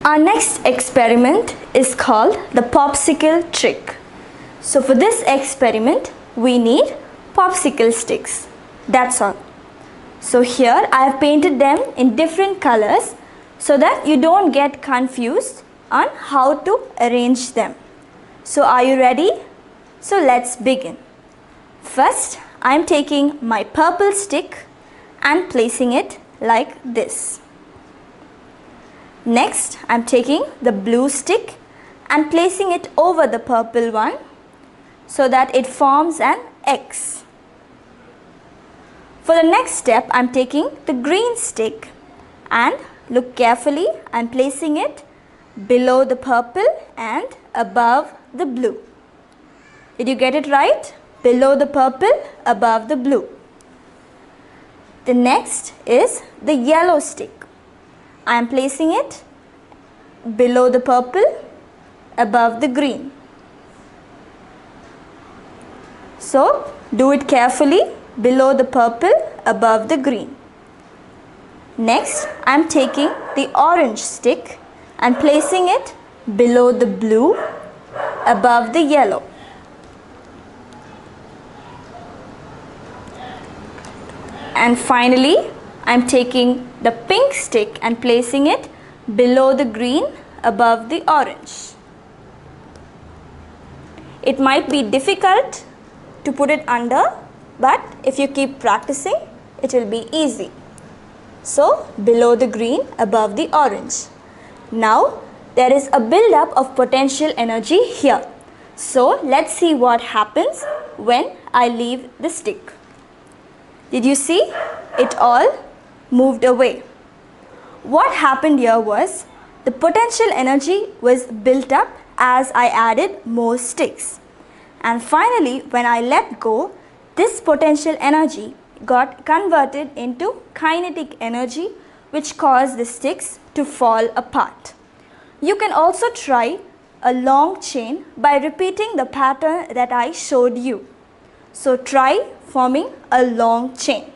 Our next experiment is called the popsicle trick. So for this experiment, we need popsicle sticks. That's all. So here I have painted them in different colors so that you don't get confused on how to arrange them. So are you ready? So let's begin. First, I am taking my purple stick and placing it like this. Next, I am taking the blue stick and placing it over the purple one so that it forms an X. For the next step, I am taking the green stick and look carefully, I am placing it below the purple and above the blue. Did you get it right? Below the purple, above the blue. The next is the yellow stick. I am placing it below the purple, above the green. So, do it carefully, below the purple, above the green. Next, I am taking the orange stick and placing it below the blue, above the yellow. And finally, I am taking the pink stick and placing it below the green, above the orange. It might be difficult to put it under, but if you keep practicing, it will be easy. So, below the green, above the orange. Now, there is a build-up of potential energy here. So, let's see what happens when I leave the stick. Did you see? It all moved away. What happened here was the potential energy was built up as I added more sticks. And finally, when I let go, this potential energy got converted into kinetic energy, which caused the sticks to fall apart. You can also try a long chain by repeating the pattern that I showed you. So try forming a long chain.